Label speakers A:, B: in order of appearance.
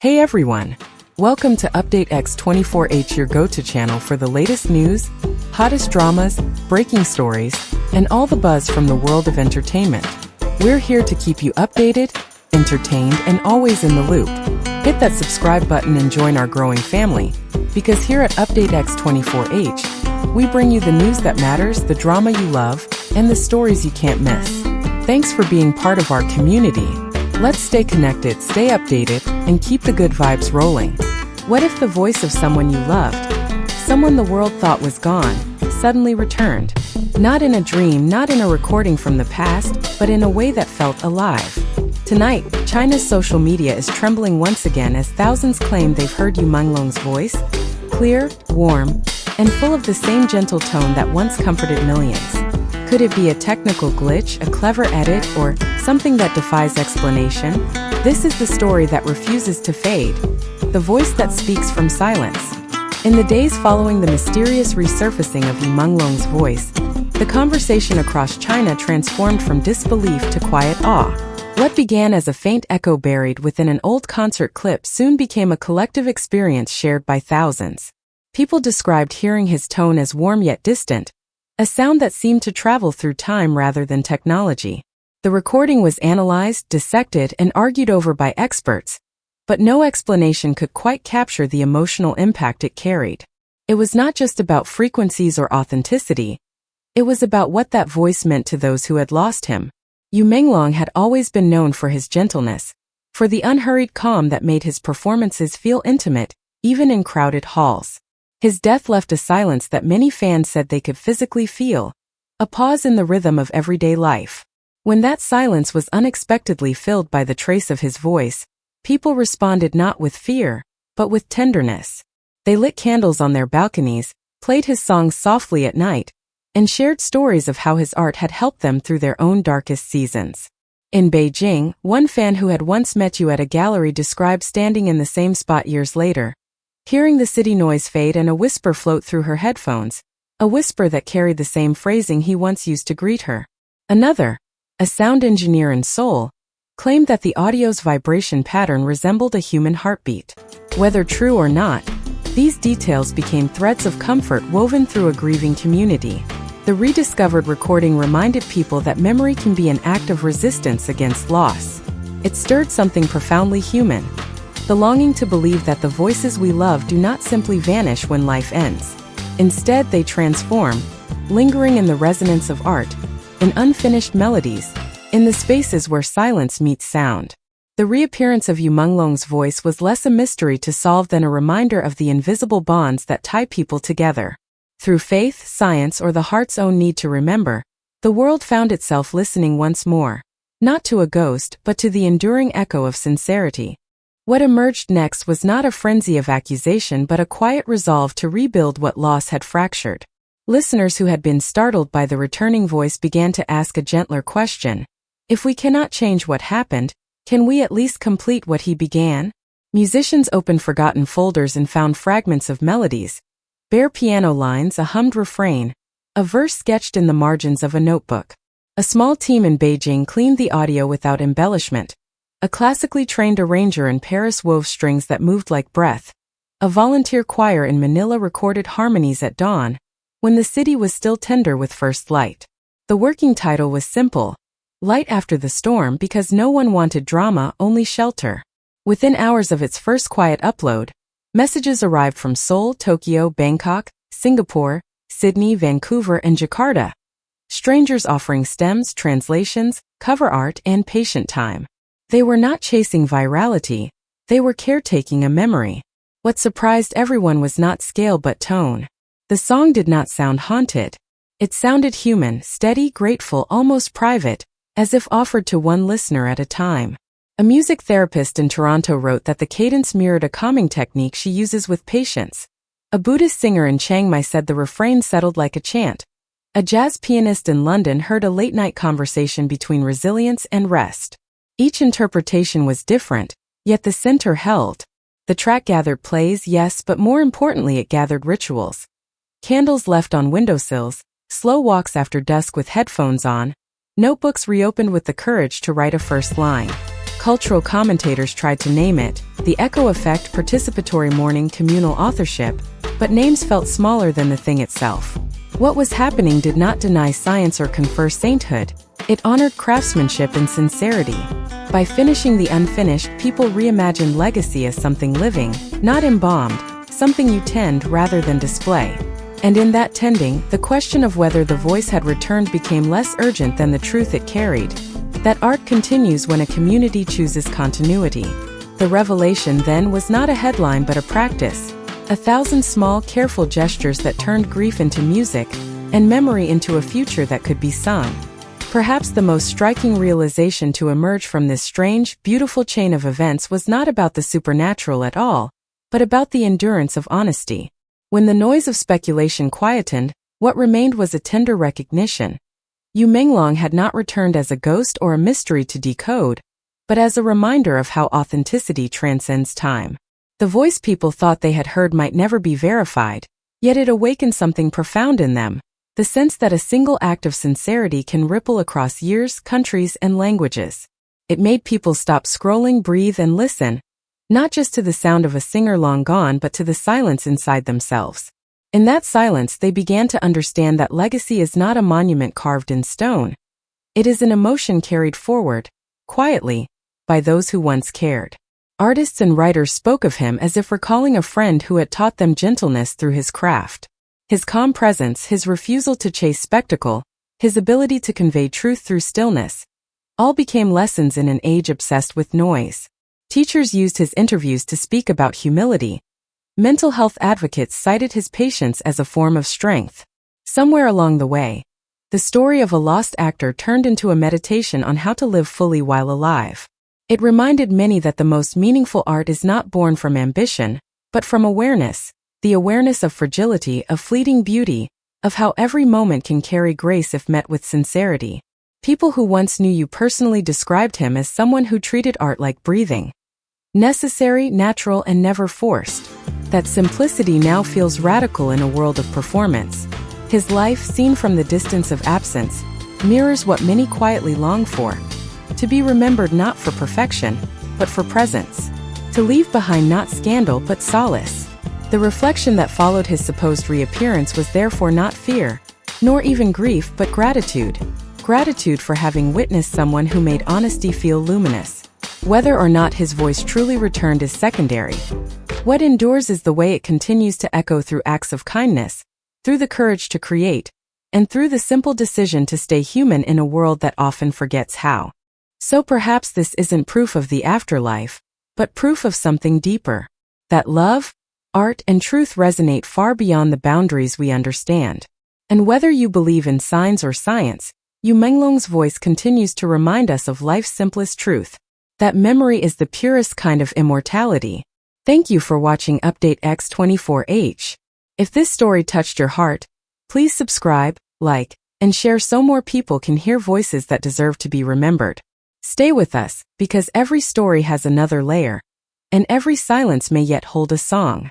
A: Hey everyone! Welcome to Update X24H, your go-to channel for the latest news, hottest dramas, breaking stories, and all the buzz from the world of entertainment. We're here to keep you updated, entertained, and always in the loop. Hit that subscribe button and join our growing family, because here at Update X24H, we bring you the news that matters, the drama you love, and the stories you can't miss. Thanks for being part of our community. Let's stay connected, stay updated, and keep the good vibes rolling. What if the voice of someone you loved, someone the world thought was gone, suddenly returned? Not in a dream, not in a recording from the past, but in a way that felt alive. Tonight, China's social media is trembling once again as thousands claim they've heard Menglong's voice, clear, warm, and full of the same gentle tone that once comforted millions. Could it be a technical glitch, a clever edit, or something that defies explanation? This is the story that refuses to fade. The voice that speaks from silence. In the days following the mysterious resurfacing of Menglong's voice, the conversation across China transformed from disbelief to quiet awe. What began as a faint echo buried within an old concert clip soon became a collective experience shared by thousands. People described hearing his tone as warm yet distant, a sound that seemed to travel through time rather than technology. The recording was analyzed, dissected, and argued over by experts, but no explanation could quite capture the emotional impact it carried. It was not just about frequencies or authenticity. It was about what that voice meant to those who had lost him. Menglong had always been known for his gentleness, for the unhurried calm that made his performances feel intimate, even in crowded halls. His death left a silence that many fans said they could physically feel, a pause in the rhythm of everyday life. When that silence was unexpectedly filled by the trace of his voice, people responded not with fear, but with tenderness. They lit candles on their balconies, played his songs softly at night, and shared stories of how his art had helped them through their own darkest seasons. In Beijing, one fan who had once met you at a gallery described standing in the same spot years later, hearing the city noise fade and a whisper float through her headphones, a whisper that carried the same phrasing he once used to greet her. Another, a sound engineer in Seoul, claimed that the audio's vibration pattern resembled a human heartbeat. Whether true or not, these details became threads of comfort woven through a grieving community. The rediscovered recording reminded people that memory can be an act of resistance against loss. It stirred something profoundly human. The longing to believe that the voices we love do not simply vanish when life ends. Instead, they transform, lingering in the resonance of art, in unfinished melodies, in the spaces where silence meets sound. The reappearance of Menglong's voice was less a mystery to solve than a reminder of the invisible bonds that tie people together. Through faith, science, or the heart's own need to remember, the world found itself listening once more, not to a ghost, but to the enduring echo of sincerity. What emerged next was not a frenzy of accusation but a quiet resolve to rebuild what loss had fractured. Listeners who had been startled by the returning voice began to ask a gentler question. If we cannot change what happened, can we at least complete what he began? Musicians opened forgotten folders and found fragments of melodies, bare piano lines, a hummed refrain, a verse sketched in the margins of a notebook. A small team in Beijing cleaned the audio without embellishment. A classically trained arranger in Paris wove strings that moved like breath. A volunteer choir in Manila recorded harmonies at dawn, when the city was still tender with first light. The working title was simple, Light After the Storm, because no one wanted drama, only shelter. Within hours of its first quiet upload, messages arrived from Seoul, Tokyo, Bangkok, Singapore, Sydney, Vancouver, and Jakarta. Strangers offering stems, translations, cover art, and patient time. They were not chasing virality, they were caretaking a memory. What surprised everyone was not scale but tone. The song did not sound haunted. It sounded human, steady, grateful, almost private, as if offered to one listener at a time. A music therapist in Toronto wrote that the cadence mirrored a calming technique she uses with patients. A Buddhist singer in Chiang Mai said the refrain settled like a chant. A jazz pianist in London heard a late-night conversation between resilience and rest. Each interpretation was different, yet the center held. The track gathered plays, yes, but more importantly it gathered rituals. Candles left on windowsills, slow walks after dusk with headphones on, notebooks reopened with the courage to write a first line. Cultural commentators tried to name it the echo effect, participatory mourning, communal authorship, but names felt smaller than the thing itself. What was happening did not deny science or confer sainthood. It honored craftsmanship and sincerity. By finishing the unfinished, people reimagined legacy as something living, not embalmed, something you tend rather than display. And in that tending, the question of whether the voice had returned became less urgent than the truth it carried. That art continues when a community chooses continuity. The revelation then was not a headline but a practice. 1,000 small, careful gestures that turned grief into music, and memory into a future that could be sung. Perhaps the most striking realization to emerge from this strange, beautiful chain of events was not about the supernatural at all, but about the endurance of honesty. When the noise of speculation quietened, what remained was a tender recognition. Menglong had not returned as a ghost or a mystery to decode, but as a reminder of how authenticity transcends time. The voice people thought they had heard might never be verified, yet it awakened something profound in them, the sense that a single act of sincerity can ripple across years, countries, and languages. It made people stop scrolling, breathe, and listen, not just to the sound of a singer long gone but to the silence inside themselves. In that silence they began to understand that legacy is not a monument carved in stone. It is an emotion carried forward, quietly, by those who once cared. Artists and writers spoke of him as if recalling a friend who had taught them gentleness through his craft. His calm presence, his refusal to chase spectacle, his ability to convey truth through stillness, all became lessons in an age obsessed with noise. Teachers used his interviews to speak about humility. Mental health advocates cited his patience as a form of strength. Somewhere along the way, the story of a lost actor turned into a meditation on how to live fully while alive. It reminded many that the most meaningful art is not born from ambition, but from awareness, the awareness of fragility, of fleeting beauty, of how every moment can carry grace if met with sincerity. People who once knew you personally described him as someone who treated art like breathing. Necessary, natural, and never forced. That simplicity now feels radical in a world of performance. His life, seen from the distance of absence, mirrors what many quietly long for. To be remembered not for perfection, but for presence. To leave behind not scandal but solace. The reflection that followed his supposed reappearance was therefore not fear, nor even grief, but gratitude. Gratitude for having witnessed someone who made honesty feel luminous. Whether or not his voice truly returned is secondary. What endures is the way it continues to echo through acts of kindness, through the courage to create, and through the simple decision to stay human in a world that often forgets how. So perhaps this isn't proof of the afterlife, but proof of something deeper. That love, art, and truth resonate far beyond the boundaries we understand. And whether you believe in signs or science, Menglong's voice continues to remind us of life's simplest truth. That memory is the purest kind of immortality. Thank you for watching Update X24H. If this story touched your heart, please subscribe, like, and share so more people can hear voices that deserve to be remembered. Stay with us, because every story has another layer, and every silence may yet hold a song.